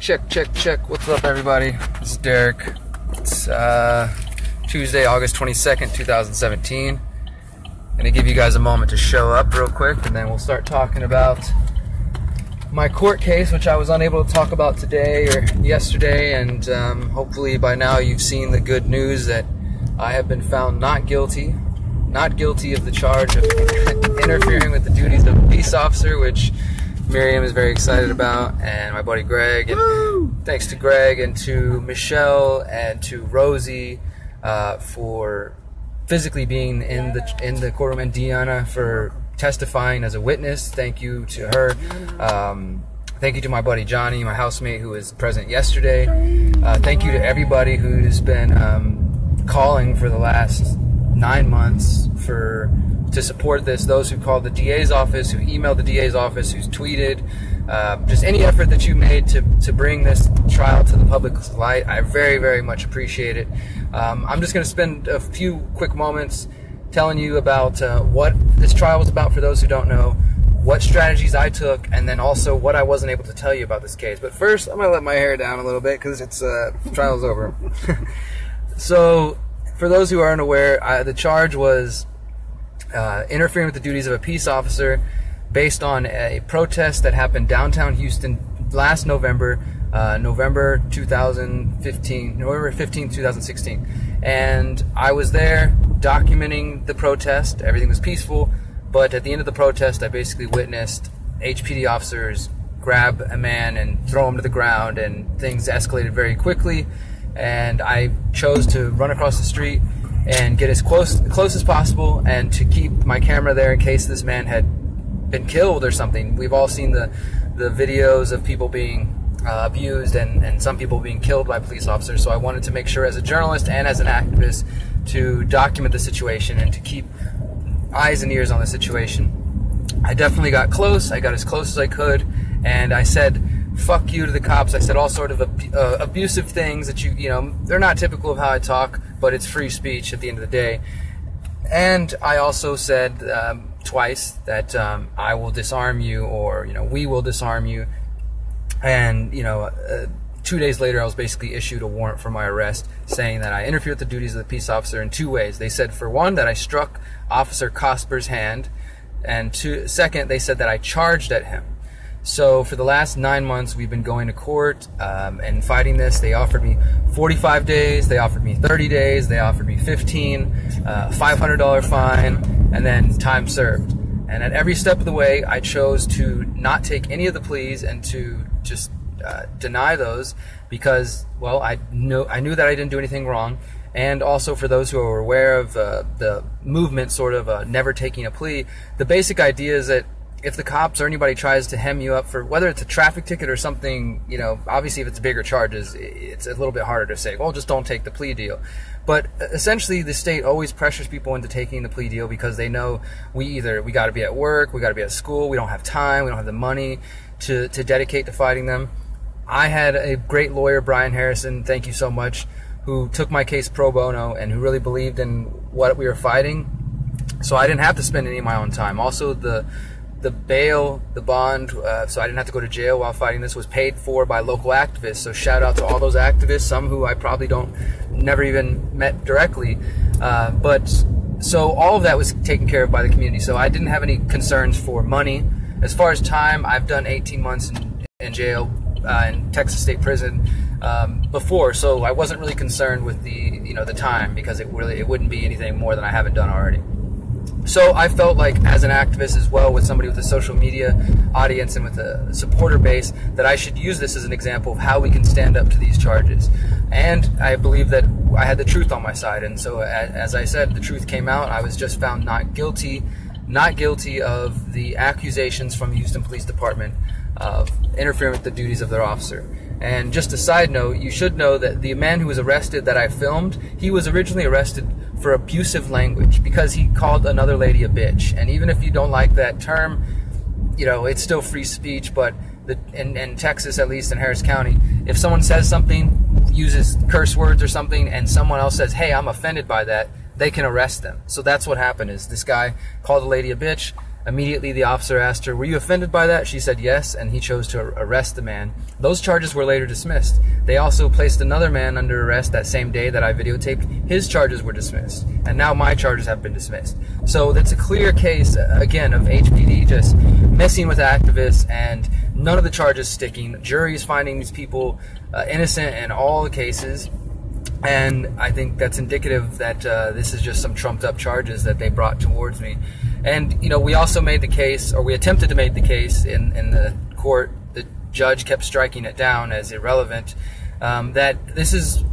Check. What's up, everybody? This is Derrick. It's Tuesday, August 22nd, 2017. Gonna give you guys a moment to show up real quick, and then we'll start talking about my court case, which I was unable to talk about today or yesterday, and hopefully by now you've seen the good news that I have been found not guilty of the charge of interfering with the duties of a peace officer, which Miriam is very excited about, and my buddy Greg, and thanks to Greg and to Michelle and to Rosie for physically being in the courtroom, and Deanna for testifying as a witness. Thank you to her. Thank you to my buddy Johnny, my housemate, who was present yesterday. Thank you to everybody who's been calling for the last 9 months to support this. Those who called the DA's office, who emailed the DA's office, who's tweeted, just any effort that you made to bring this trial to the public's light, I very, very much appreciate it. I'm just going to spend a few quick moments telling you about what this trial was about for those who don't know, what strategies I took, and then also what I wasn't able to tell you about this case. But first, I'm going to let my hair down a little bit because it's the trial's over. So, for those who aren't aware, the charge was interfering with the duties of a peace officer based on a protest that happened downtown Houston last November, November 15, 2016. And I was there documenting the protest. Everything was peaceful, but at the end of the protest, I basically witnessed HPD officers grab a man and throw him to the ground, and things escalated very quickly. And I chose to run across the street and get as close as possible, and to keep my camera there in case this man had been killed or something. We've all seen the videos of people being abused and some people being killed by police officers, so I wanted to make sure as a journalist and as an activist to document the situation and to keep eyes and ears on the situation. I definitely got close. I got as close as I could, and I said, "Fuck you" to the cops. I said all sort of abusive things that you know, they're not typical of how I talk, but it's free speech at the end of the day. And I also said twice that I will disarm you, or we will disarm you. And 2 days later, I was basically issued a warrant for my arrest, saying that I interfered with the duties of the peace officer in 2 ways. They said, for one, that I struck Officer Cosper's hand, and second, they said that I charged at him. So for the last 9 months, we've been going to court and fighting this. They offered me 45 days, they offered me 30 days, they offered me 15, $500 fine, and then time served. And at every step of the way, I chose to not take any of the pleas and to just deny those because, well, I knew that I didn't do anything wrong. And also, for those who are aware of the movement, sort of never taking a plea, the basic idea is that if the cops or anybody tries to hem you up for whether it's a traffic ticket or something, obviously if it's bigger charges, it's a little bit harder to say, well, just don't take the plea deal. But essentially, the state always pressures people into taking the plea deal because they know we got to be at work, we got to be at school, we don't have time, we don't have the money to dedicate to fighting them. I had a great lawyer, Brian Harrison, thank you so much, who took my case pro bono and who really believed in what we were fighting. So I didn't have to spend any of my own time. Also, the bail, the bond, so I didn't have to go to jail while fighting this, was paid for by local activists. So shout out to all those activists, some who I probably never even met directly. So all of that was taken care of by the community. So I didn't have any concerns for money. As far as time, I've done 18 months in jail in Texas State Prison before, so I wasn't really concerned with the time because it wouldn't be anything more than I haven't done already. So I felt like, as an activist as well, with somebody with a social media audience and with a supporter base, that I should use this as an example of how we can stand up to these charges. And I believe that I had the truth on my side. And so, as I said, the truth came out. I was just found not guilty of the accusations from the Houston Police Department of interfering with the duties of their officer. And just a side note, you should know that the man who was arrested that I filmed, he was originally arrested for abusive language because he called another lady a bitch. And even if you don't like that term, it's still free speech. But in Texas, at least in Harris County, if someone says something, uses curse words or something, and someone else says, hey, I'm offended by that, they can arrest them. So that's what happened. Is this guy called a lady a bitch. Immediately, the officer asked her, "Were you offended by that?" She said yes, and he chose to arrest the man. Those charges were later dismissed. They also placed another man under arrest that same day that I videotaped. His charges were dismissed, and now my charges have been dismissed. So that's a clear case, again, of HPD just messing with activists, and none of the charges sticking. Juries finding these people innocent in all the cases. And I think that's indicative that this is just some trumped up charges that they brought towards me. And, you know, we also made the case, or we attempted to make the case in the court. The judge kept striking it down as irrelevant. That this is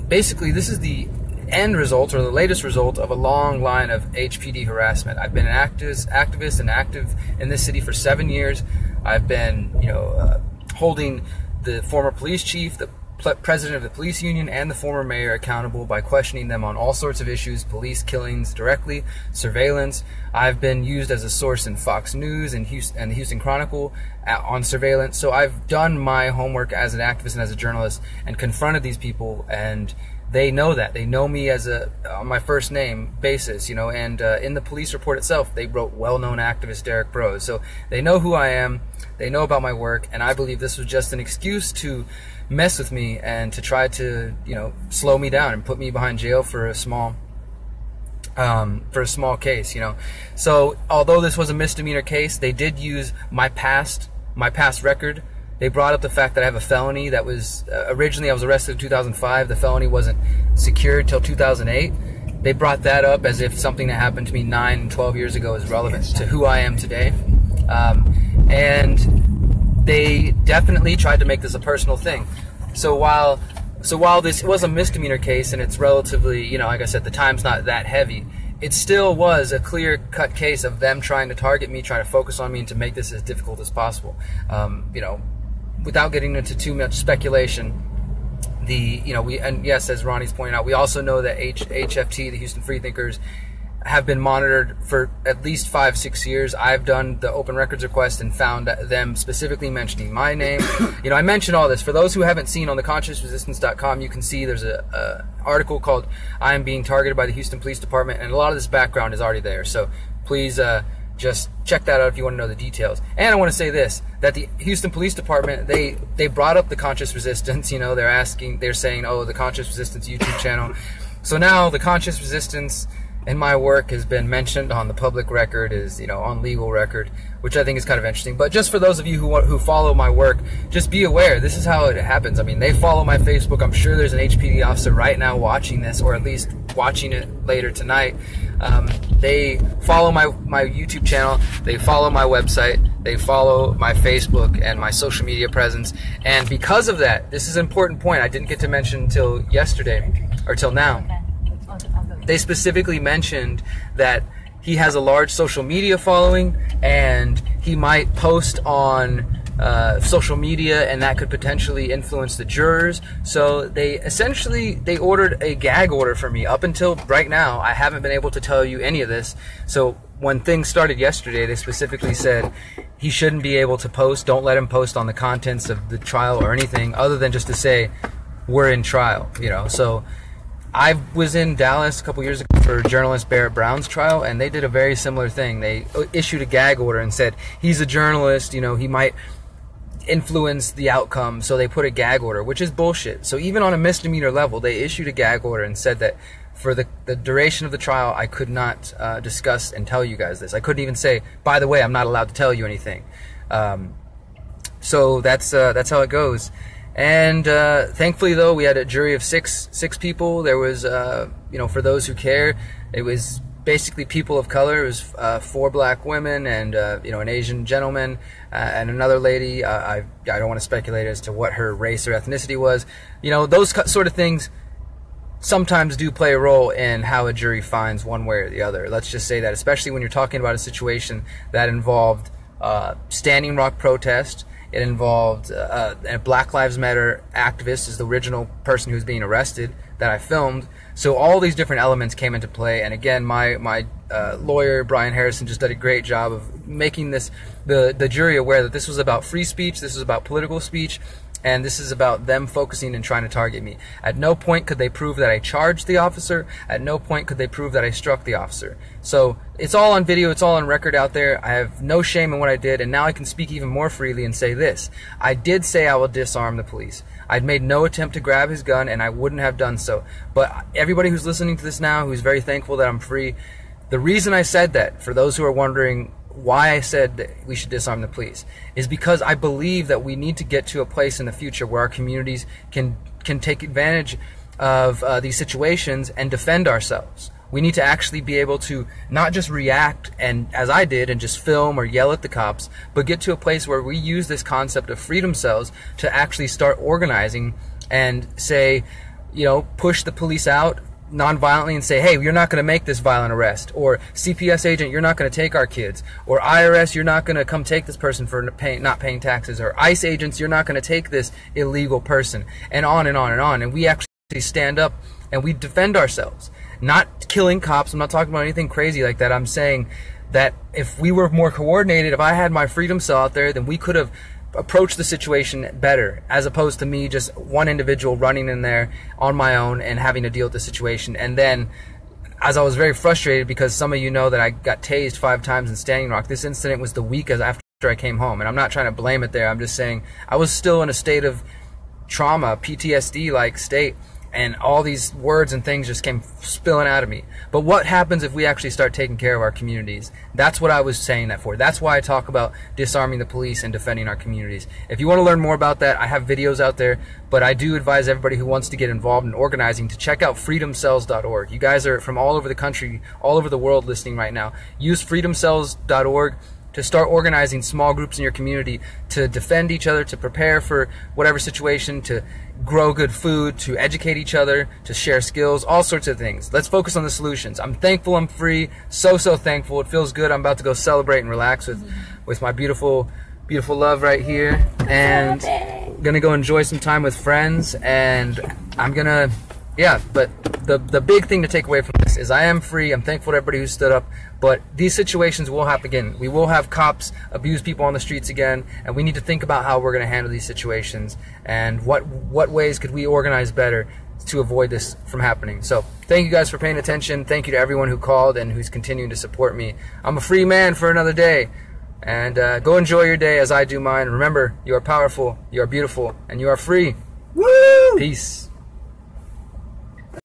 the end result, or the latest result, of a long line of HPD harassment. I've been an activist and active in this city for 7 years. I've been, holding the former police chief, the president of the police union, and the former mayor accountable by questioning them on all sorts of issues: police killings directly, surveillance. I've been used as a source in Fox News and the Houston Chronicle on surveillance. So I've done my homework as an activist and as a journalist and confronted these people, and they know that. They know me as on my first name basis, and in the police report itself, they wrote well-known activist Derrick Broze. So they know who I am, they know about my work, and I believe this was just an excuse to mess with me and to try to, slow me down and put me behind jail for a small case, So although this was a misdemeanor case, they did use my past record. They brought up the fact that I have a felony that was, originally I was arrested in 2005. The felony wasn't secured till 2008. They brought that up as if something that happened to me 9 and 12 years ago is relevant to who I am today. And they definitely tried to make this a personal thing. So while this was a misdemeanor case and it's relatively, like I said, the time's not that heavy, it still was a clear-cut case of them trying to target me, trying to focus on me, and to make this as difficult as possible. Without getting into too much speculation, and yes, as Ronnie's pointed out, we also know that HFT, the Houston Freethinkers, have been monitored for at least 5-6 years. I've done the open records request and found them specifically mentioning my name. I mentioned all this. For those who haven't seen, on theconsciousresistance.com, you can see there's a article called "I am being targeted by the Houston Police Department," and a lot of this background is already there. So please just check that out if you want to know the details. And I want to say this, that the Houston Police Department, they brought up the Conscious Resistance. They're saying, oh, the Conscious Resistance YouTube channel. So now the Conscious Resistance and my work has been mentioned on the public record, is on legal record, which I think is kind of interesting. But just for those of you who follow my work, just be aware, this is how it happens. I mean, they follow my Facebook. I'm sure there's an HPD officer right now watching this, or at least watching it later tonight. They follow my YouTube channel, they follow my website, they follow my Facebook and my social media presence. And because of that, this is an important point I didn't get to mention until yesterday, or till now. They specifically mentioned that he has a large social media following, and he might post on social media, and that could potentially influence the jurors. So they ordered a gag order for me. Up until right now, I haven't been able to tell you any of this. So when things started yesterday, they specifically said he shouldn't be able to post. Don't let him post on the contents of the trial or anything other than just to say we're in trial. So I was in Dallas a couple years ago for journalist Derrick Broze's trial, and they did a very similar thing. They issued a gag order and said he's a journalist, he might influence the outcome, so they put a gag order, which is bullshit. So even on a misdemeanor level, they issued a gag order and said that for the duration of the trial, I could not discuss and tell you guys this. I couldn't even say, by the way, I'm not allowed to tell you anything. So that's how it goes. And thankfully, though, we had a jury of six people. There was, for those who care, it was basically people of color. It was 4 black women and an Asian gentleman and another lady. I don't want to speculate as to what her race or ethnicity was. Those sort of things sometimes do play a role in how a jury finds one way or the other. Let's just say that, especially when you're talking about a situation that involved Standing Rock protest. It involved a Black Lives Matter activist, is the original person who was being arrested that I filmed. So all these different elements came into play. And again, my lawyer, Brian Harrison, just did a great job of making the jury aware that this was about free speech, this was about political speech, And this is about them focusing and trying to target me. At no point could they prove that I charged the officer. At no point could they prove that I struck the officer. So it's all on video, it's all on record out there. I have no shame in what I did, and now I can speak even more freely and say this. I did say I will disarm the police. I'd made no attempt to grab his gun, and I wouldn't have done so. But everybody who's listening to this now, who's very thankful that I'm free, the reason I said that, for those who are wondering why I said that we should disarm the police, is because I believe that we need to get to a place in the future where our communities can take advantage of these situations and defend ourselves. We need to actually be able to not just react, and as I did, and just film or yell at the cops, but get to a place where we use this concept of freedom cells to actually start organizing and say, you know, push the police out non-violently and say, hey, you're not going to make this violent arrest, or CPS agent, you're not going to take our kids, or IRS, you're not going to come take this person for not paying taxes, or ICE agents, you're not going to take this illegal person, and on and on and on. And we actually stand up and we defend ourselves. Not killing cops, I'm not talking about anything crazy like that. I'm saying that if we were more coordinated, if I had my freedom cell out there, then we could have approach the situation better, as opposed to me just one individual running in there on my own and having to deal with the situation. And then, as I was very frustrated, because some of you know that I got tased 5 times in Standing Rock. This incident was the week after I came home, and I'm not trying to blame it there. I'm just saying I was still in a state of trauma, PTSD-like state, and all these words and things just came spilling out of me. But what happens if we actually start taking care of our communities? That's what I was saying that for. That's why I talk about disarming the police and defending our communities. If you want to learn more about that, I have videos out there, but I do advise everybody who wants to get involved in organizing to check out freedomcells.org. You guys are from all over the country, all over the world listening right now. Use freedomcells.org to start organizing small groups in your community to defend each other, to prepare for whatever situation, to grow good food, to educate each other, to share skills, all sorts of things. Let's focus on the solutions. I'm thankful I'm free, so thankful. It feels good. I'm about to go celebrate and relax with my beautiful love right here, and gonna go enjoy some time with friends, and I'm gonna, yeah, but the big thing to take away from this is I am free. I'm thankful to everybody who stood up, but these situations will happen again. We will have cops abuse people on the streets again, and we need to think about how we're going to handle these situations and what ways could we organize better to avoid this from happening. So thank you guys for paying attention. Thank you to everyone who called and who's continuing to support me. I'm a free man for another day, and go enjoy your day as I do mine. Remember, you are powerful, you are beautiful, and you are free. Woo! Peace.